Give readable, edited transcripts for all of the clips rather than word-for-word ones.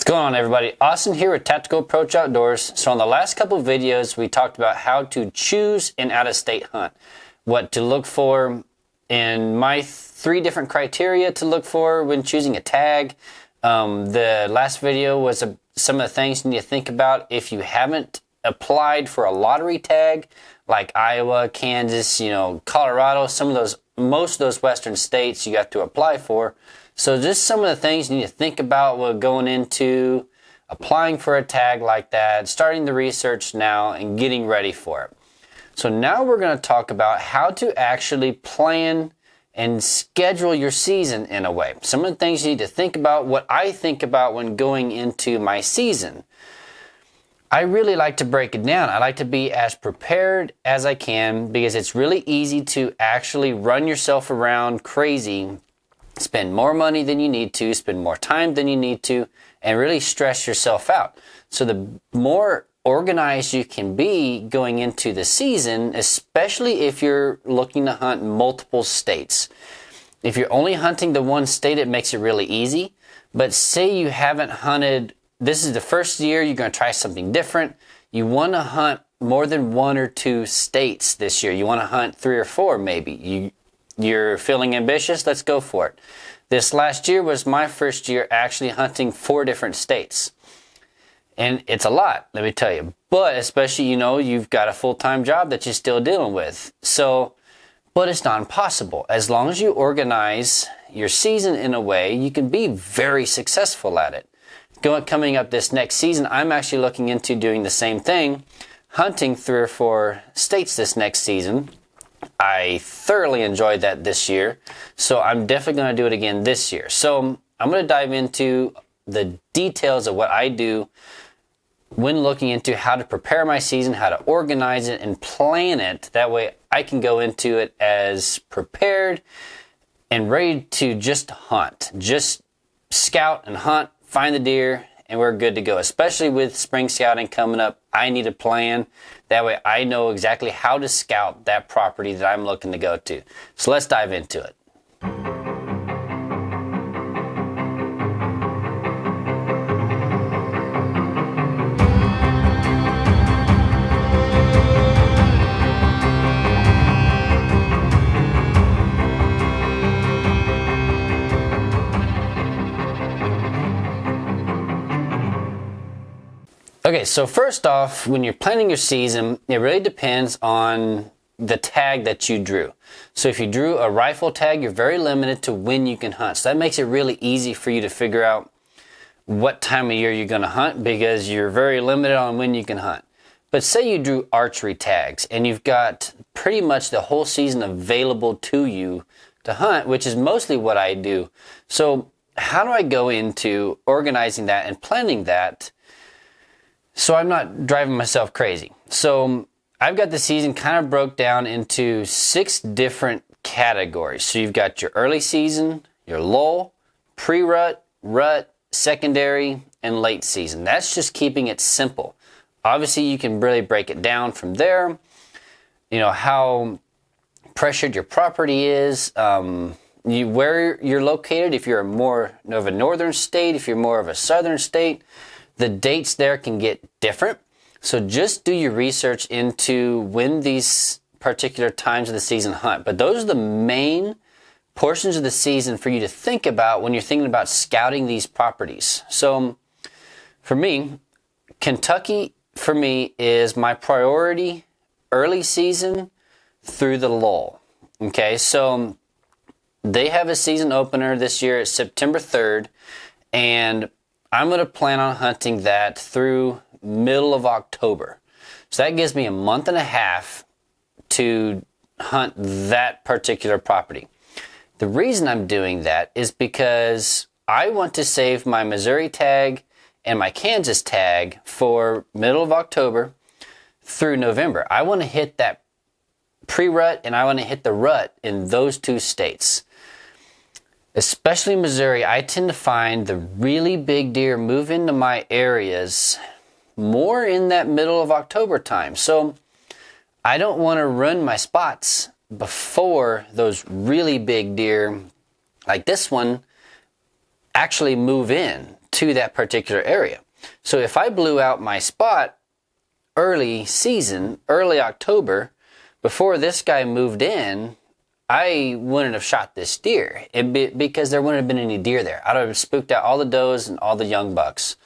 Going on, everybody? Austin here with Tactical Approach Outdoors. So on the last couple of videos, we talked about how to choose an out-of-state hunt, what to look for, and my 3 different criteria to look for when choosing a tag. The last video was some of the things you need to think about if you haven't applied for a lottery tag, like Iowa, Kansas, Colorado, most of those western states you got to apply for. So just some of the things you need to think about while going into applying for a tag like that, starting the research now, and getting ready for it. So now we're going to talk about how to actually plan and schedule your season in a way. Some of the things you need to think about, what I think about when going into my season. I really like to break it down. I like to be as prepared as I can because it's really easy to actually run yourself around crazy, spend more money than you need to, spend more time than you need to, and really stress yourself out. So the more organized you can be going into the season, especially if you're looking to hunt multiple states. If you're only hunting the one state, it makes it really easy. But say you haven't hunted, this is the first year, you're going to try something different. You want to hunt more than 1 or 2 states this year. You want to hunt 3 or 4 maybe. You're feeling ambitious? Let's go for it. This last year was my first year actually hunting 4 different states. And it's a lot, let me tell you. But especially, you've got a full-time job that you're still dealing with. But it's not impossible. As long as you organize your season in a way, you can be very successful at it. Coming up this next season, I'm actually looking into doing the same thing, hunting 3 or 4 states this next season. I thoroughly enjoyed that this year, so I'm definitely going to do it again this year. So I'm going to dive into the details of what I do when looking into how to prepare my season, how to organize it and plan it. That way I can go into it as prepared and ready to just hunt. Just scout and hunt, find the deer, and we're good to go. Especially with spring scouting coming up, I need a plan. That way I know exactly how to scout that property that I'm looking to go to. So let's dive into it. Okay, so first off, when you're planning your season, it really depends on the tag that you drew. So if you drew a rifle tag, you're very limited to when you can hunt. So that makes it really easy for you to figure out what time of year you're going to hunt because you're very limited on when you can hunt. But say you drew archery tags and you've got pretty much the whole season available to you to hunt, which is mostly what I do. So how do I go into organizing that and planning that so I'm not driving myself crazy? So I've got the season kind of broke down into 6 different categories. So you've got your early season, your lull, pre-rut, rut, secondary, and late season. That's just keeping it simple. Obviously, you can really break it down from there. How pressured your property is, where you're located, if you're more of a northern state, if you're more of a southern state. The dates there can get different. So just do your research into when these particular times of the season hunt. But those are the main portions of the season for you to think about when you're thinking about scouting these properties. So for me, Kentucky for me is my priority early season through the lull. Okay, so they have a season opener this year. It's September 3rd, and I'm going to plan on hunting that through middle of October. So that gives me a month and a half to hunt that particular property. The reason I'm doing that is because I want to save my Missouri tag and my Kansas tag for middle of October through November. I want to hit that pre-rut and I want to hit the rut in those 2 states. Especially Missouri, I tend to find the really big deer move into my areas more in that middle of October time. So I don't want to run my spots before those really big deer like this one actually move in to that particular area. So if I blew out my spot early season, early October, before this guy moved in, I wouldn't have shot this deer because there wouldn't have been any deer there. I'd have spooked out all the does and all the young bucks.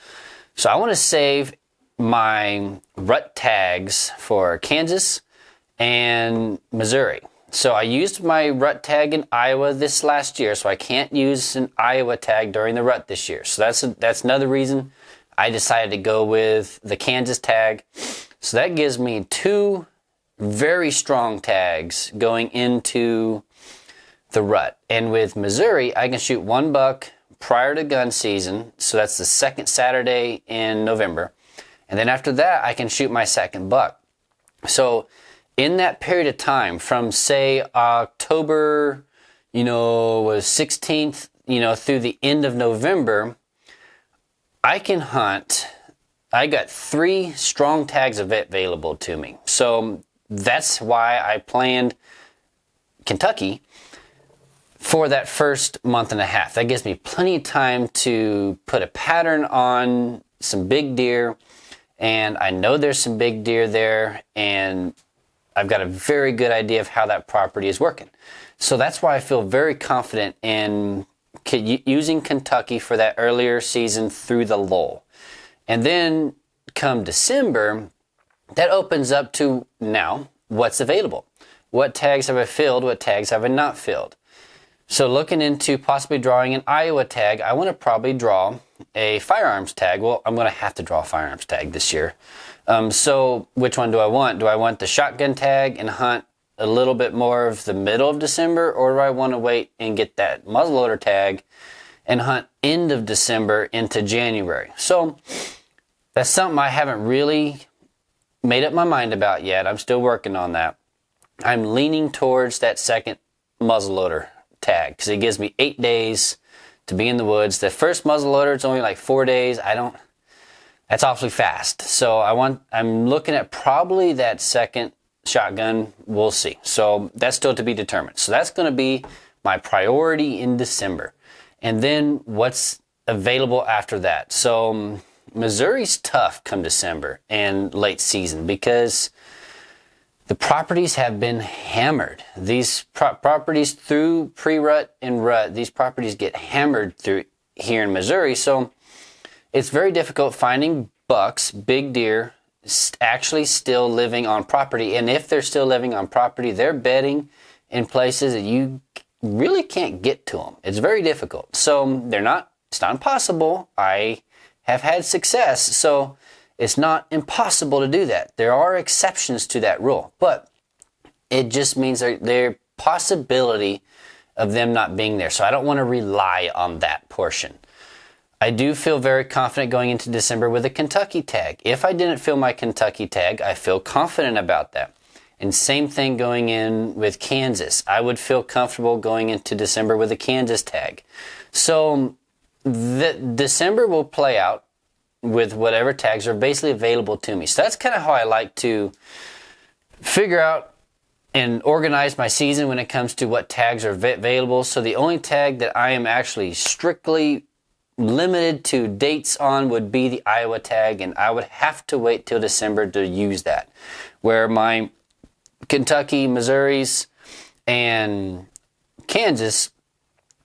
So I want to save my rut tags for Kansas and Missouri. So I used my rut tag in Iowa this last year, so I can't use an Iowa tag during the rut this year. So that's another reason I decided to go with the Kansas tag. So that gives me 2 very strong tags going into the rut. And with Missouri, I can shoot 1 buck prior to gun season. So that's the second Saturday in November. And then after that, I can shoot my second buck. So in that period of time, from say October, was 16th, through the end of November, I can hunt. I got 3 strong tags of it available to me. So that's why I planned Kentucky for that first month and a half. That gives me plenty of time to put a pattern on some big deer, and I know there's some big deer there, and I've got a very good idea of how that property is working. So that's why I feel very confident in using Kentucky for that earlier season through the lull. And then come December, that opens up to now what's available. What tags have I filled? What tags have I not filled? So looking into possibly drawing an Iowa tag, I want to probably draw a firearms tag. Well, I'm going to have to draw a firearms tag this year. So which one do I want? Do I want the shotgun tag and hunt a little bit more of the middle of December, or do I want to wait and get that muzzleloader tag and hunt end of December into January? So that's something I haven't really made up my mind about yet. I'm still working on that. I'm leaning towards that second muzzleloader tag because it gives me 8 days to be in the woods. The first muzzleloader, it's only like 4 days. That's awfully fast. So I'm looking at probably that second shotgun. We'll see. So that's still to be determined. So that's going to be my priority in December. And then what's available after that? So Missouri's tough come December and late season because the properties have been hammered. These properties through pre-rut and rut, these properties get hammered through here in Missouri. So it's very difficult finding bucks, big deer, actually still living on property. And if they're still living on property, they're bedding in places that you really can't get to them. It's very difficult. So it's not impossible. I have had success. So it's not impossible to do that. There are exceptions to that rule, but it just means there's possibility of them not being there. So I don't want to rely on that portion. I do feel very confident going into December with a Kentucky tag. If I didn't fill my Kentucky tag, I feel confident about that. And same thing going in with Kansas. I would feel comfortable going into December with a Kansas tag. So December will play out with whatever tags are basically available to me. So that's kind of how I like to figure out and organize my season when it comes to what tags are available. So the only tag that I am actually strictly limited to dates on would be the Iowa tag, and I would have to wait till December to use that. Where my Kentucky, Missouri's, and Kansas,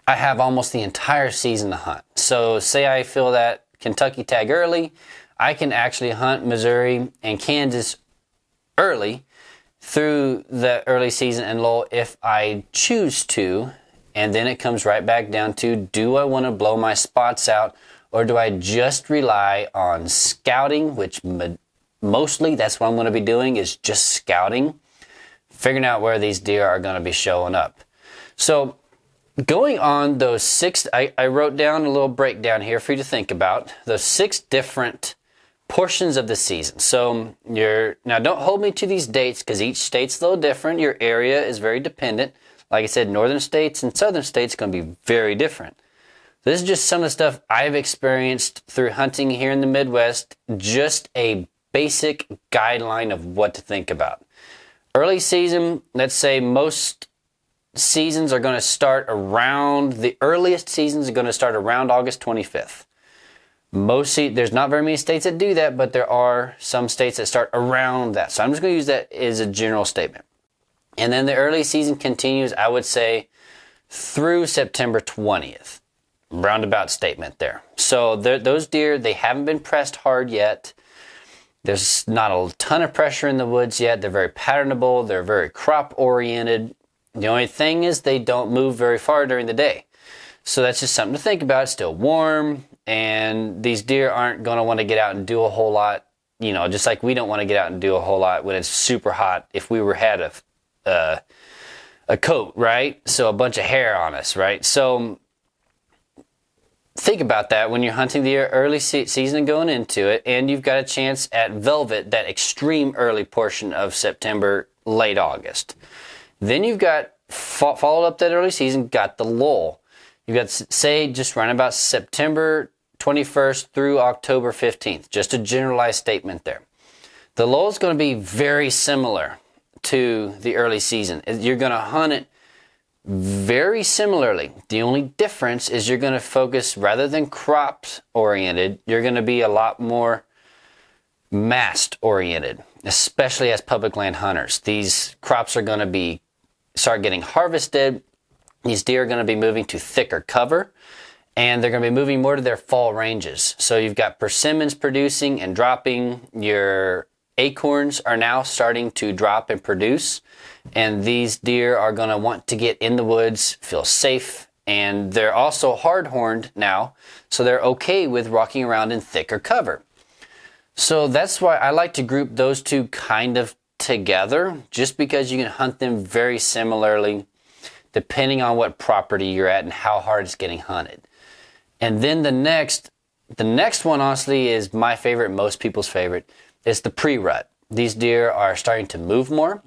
I have almost the entire season to hunt. So say I fill that Kentucky tag early, I can actually hunt Missouri and Kansas early through the early season and lull if I choose to. And then it comes right back down to, do I want to blow my spots out, or do I just rely on scouting, which mostly that's what I'm going to be doing, is just scouting, figuring out where these deer are going to be showing up. So going on those 6, I wrote down a little breakdown here for you to think about, those 6 different portions of the season. So now don't hold me to these dates because each state's a little different. Your area is very dependent. Like I said, northern states and southern states are going to be very different. This is just some of the stuff I've experienced through hunting here in the Midwest, just a basic guideline of what to think about. Early season, let's say most seasons are going to start around, the earliest seasons are going to start around August 25th. There's not very many states that do that, but there are some states that start around that. So I'm just going to use that as a general statement. And then the early season continues, I would say, through September 20th. Roundabout statement there. So those deer, they haven't been pressed hard yet. There's not a ton of pressure in the woods yet. They're very patternable. They're very crop oriented. The only thing is they don't move very far during the day. So that's just something to think about. It's still warm, and these deer aren't going to want to get out and do a whole lot, you know, just like we don't want to get out and do a whole lot when it's super hot if we had a coat, right? So a bunch of hair on us, right? So think about that when you're hunting the early season and going into it, and you've got a chance at velvet, that extreme early portion of September, late August. Then you've got, followed up that early season, got the lull. You've got, say, just around about September 21st through October 15th. Just a generalized statement there. The lull is going to be very similar to the early season. You're going to hunt it very similarly. The only difference is you're going to focus, rather than crops oriented, you're going to be a lot more mast oriented, especially as public land hunters. These crops are going to start getting harvested. These deer are going to be moving to thicker cover, and they're going to be moving more to their fall ranges. So you've got persimmons producing and dropping. Your acorns are now starting to drop and produce, and these deer are going to want to get in the woods, feel safe, and they're also hard-horned now, so they're okay with walking around in thicker cover. So that's why I like to group those two kind of together, just because you can hunt them very similarly depending on what property you're at and how hard it's getting hunted. And then the next one, honestly, is my favorite, most people's favorite. It's the pre-rut. These deer are starting to move more.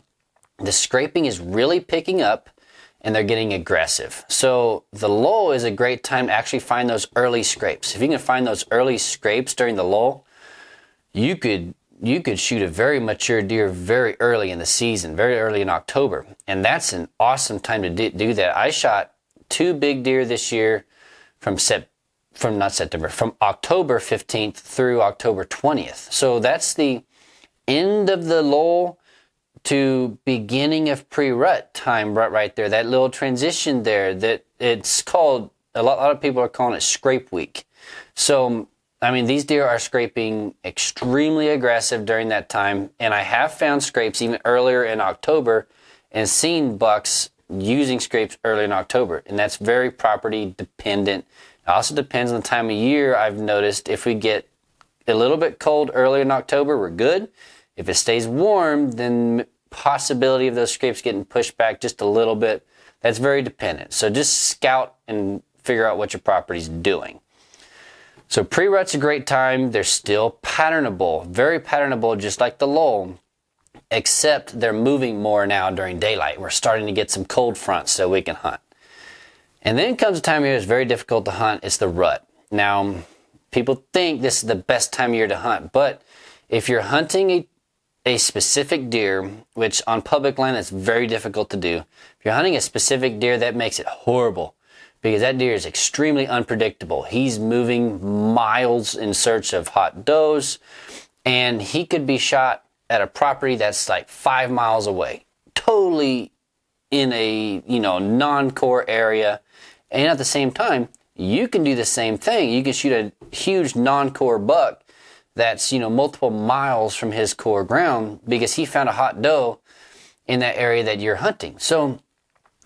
The scraping is really picking up, and they're getting aggressive. So the lull is a great time to actually find those early scrapes. If you can find those early scrapes during the lull, you could shoot a very mature deer very early in the season, very early in October. And that's an awesome time to do that. I shot 2 big deer this year from October 15th through October 20th. So that's the end of the lull to beginning of pre-rut time right there. That little transition there, that it's called, a lot of people are calling it scrape week. So, I mean, these deer are scraping extremely aggressive during that time, and I have found scrapes even earlier in October and seen bucks using scrapes early in October, and that's very property dependent. It also depends on the time of year. I've noticed if we get a little bit cold early in October, we're good. If it stays warm, then possibility of those scrapes getting pushed back just a little bit. That's very dependent. So just scout and figure out what your property's doing. So pre-rut's a great time. They're still patternable, very patternable, just like the lull, except they're moving more now during daylight. We're starting to get some cold fronts so we can hunt. And then comes a time of year that's very difficult to hunt. It's the rut. Now, people think this is the best time of year to hunt, but if you're hunting a specific deer, which on public land is very difficult to do, if you're hunting a specific deer, that makes it horrible, because that deer is extremely unpredictable. He's moving miles in search of hot does, and he could be shot at a property that's like 5 miles away, totally in a, non-core area. And at the same time, you can do the same thing. You can shoot a huge non-core buck that's, multiple miles from his core ground because he found a hot doe in that area that you're hunting. So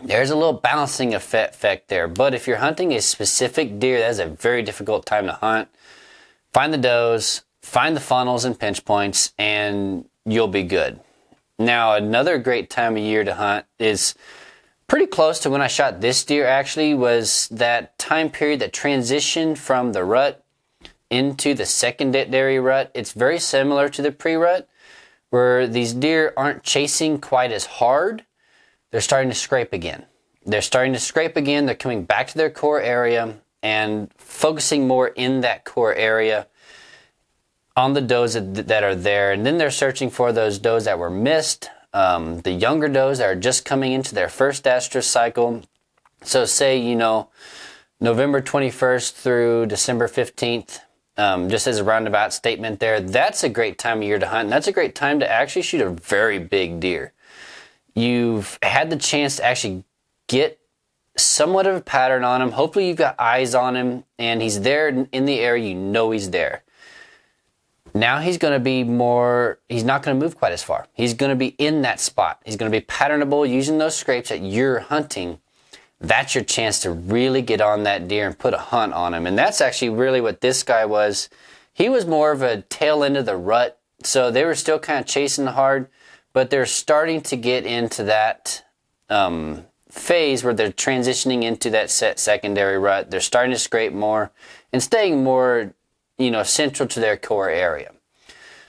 there's a little balancing effect there. But if you're hunting a specific deer, that's a very difficult time to hunt. Find the does, find the funnels and pinch points, and you'll be good. Now, another great time of year to hunt is pretty close to when I shot this deer, actually, was that time period that transitioned from the rut into the secondary rut. It's very similar to the pre-rut, where these deer aren't chasing quite as hard. They're starting to scrape again. They're coming back to their core area and focusing more in that core area on the does that are there. And then they're searching for those does that were missed, the younger does that are just coming into their first estrus cycle. So say, November 21st through December 15th, just as a roundabout statement there, that's a great time of year to hunt. And that's a great time to actually shoot a very big deer. You've had the chance to actually get somewhat of a pattern on him. Hopefully you've got eyes on him and he's there in the area. You know he's there. Now he's going to be he's not going to move quite as far. He's going to be in that spot. He's going to be patternable using those scrapes that you're hunting. That's your chance to really get on that deer and put a hunt on him. And that's actually really what this guy was. He was more of a tail end of the rut. So they were still kind of chasing hard, but they're starting to get into that phase where they're transitioning into that secondary rut. They're starting to scrape more and staying more, central to their core area.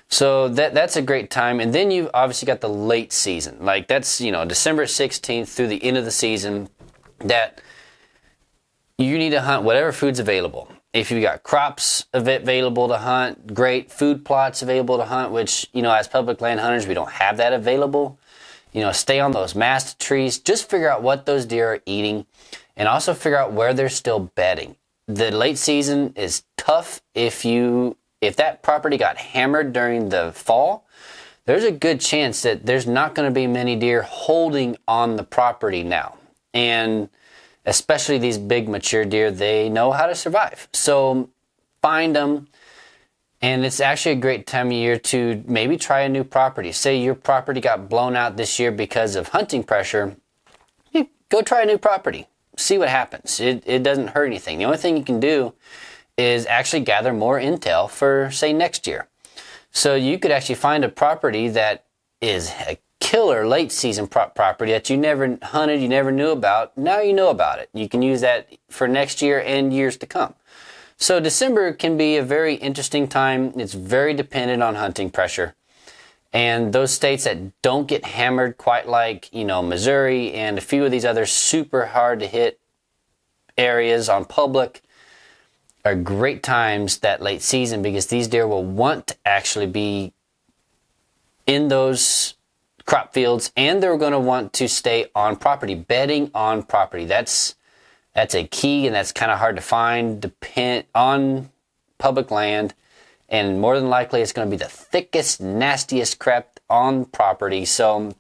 So that's a great time. And then you've obviously got the late season. Like that's, December 16th through the end of the season, that you need to hunt whatever food's available. If you've got crops available to hunt, great. Food plots available to hunt, which, as public land hunters, we don't have that available. Stay on those mast trees. Just figure out what those deer are eating and also figure out where they're still bedding. The late season is tough. If that property got hammered during the fall, there's a good chance that there's not going to be many deer holding on the property now. And especially these big mature deer, they know how to survive. So find them. And it's actually a great time of year to maybe try a new property. Say your property got blown out this year because of hunting pressure. Go try a new property. See what happens. It doesn't hurt anything. The only thing you can do is actually gather more intel for, say, next year. So you could actually find a property that is a killer late season property that you never hunted, you never knew about. Now you know about it. You can use that for next year and years to come. So December can be a very interesting time. It's very dependent on hunting pressure. And those states that don't get hammered quite like, Missouri and a few of these other super hard to hit areas on public are great times that late season, because these deer will want to actually be in those crop fields and they're going to want to stay on property, bedding on property. That's a key, and that's kind of hard to find on public land. And more than likely, it's going to be the thickest, nastiest crap on property. So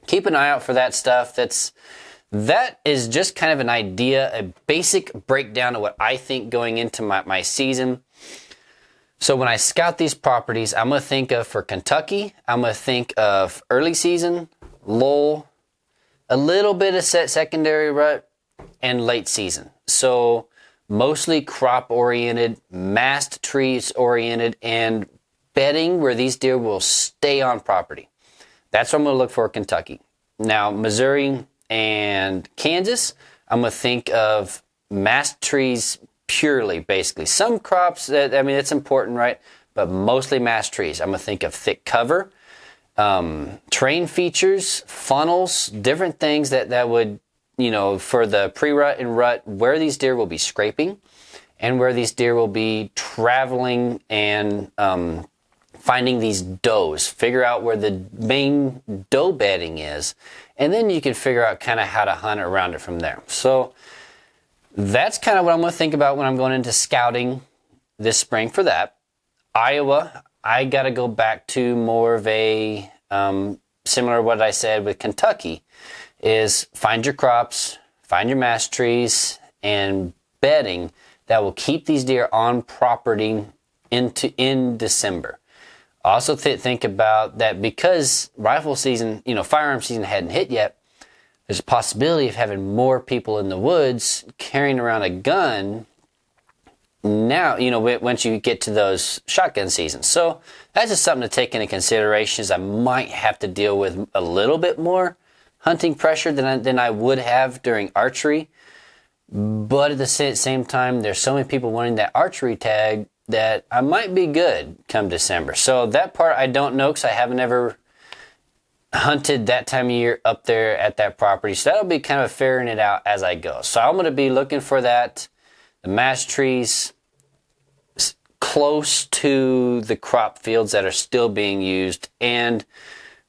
keep an eye out for that stuff. That is just kind of an idea, a basic breakdown of what I think going into my season. So when I scout these properties, I'm going to think of, for Kentucky, I'm going to think of early season, lull, a little bit of secondary rut, and late season. So mostly crop oriented, mast trees oriented, and bedding where these deer will stay on property. That's what I'm going to look for Kentucky. Now, Missouri and Kansas, I'm going to think of mast trees purely, basically. Some crops, it's important, right? But mostly mast trees. I'm going to think of thick cover, terrain features, funnels, different things that would, for the pre-rut and rut, where these deer will be scraping and where these deer will be traveling and finding these does. Figure out where the main doe bedding is, and then you can figure out kind of how to hunt around it from there. So that's kind of what I'm going to think about when I'm going into scouting this spring for that. Iowa, I got to go back to more of a similar to what I said with Kentucky, is find your crops, find your mast trees, and bedding that will keep these deer on property in December. Also think about that, because rifle season, firearm season hadn't hit yet. There's a possibility of having more people in the woods carrying around a gun now, once you get to those shotgun seasons. So that's just something to take into consideration, is I might have to deal with a little bit more hunting pressure than I would have during archery. But at the same time, there's so many people wanting that archery tag that I might be good come December. So that part I don't know, because I haven't ever hunted that time of year up there at that property. So that'll be kind of figuring it out as I go. So I'm going to be looking for that, the mast trees close to the crop fields that are still being used, and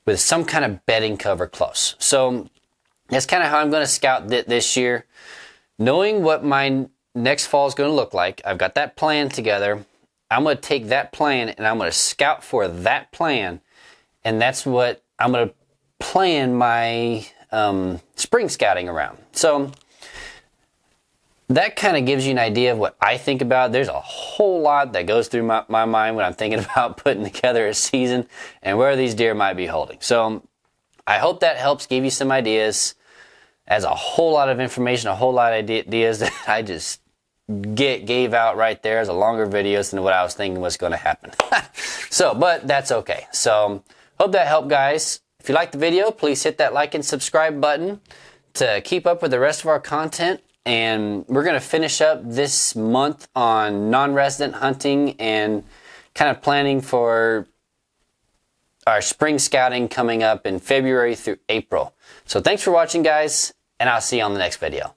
with some kind of bedding cover close. So that's kind of how I'm going to scout this year. Knowing what my next fall is going to look like, I've got that plan together. I'm going to take that plan and I'm going to scout for that plan. And that's what I'm going to plan my spring scouting around. So that kind of gives you an idea of what I think about. There's a whole lot that goes through my mind when I'm thinking about putting together a season and where these deer might be holding. So I hope that helps give you some ideas. As a whole lot of information, a whole lot of ideas that I just gave out right there as a longer videos than what I was thinking was going to happen. So, but that's okay. So hope that helped, guys. If you liked the video, please hit that like and subscribe button to keep up with the rest of our content. And we're going to finish up this month on non-resident hunting and kind of planning for our spring scouting coming up in February through April. So thanks for watching, guys, and I'll see you on the next video.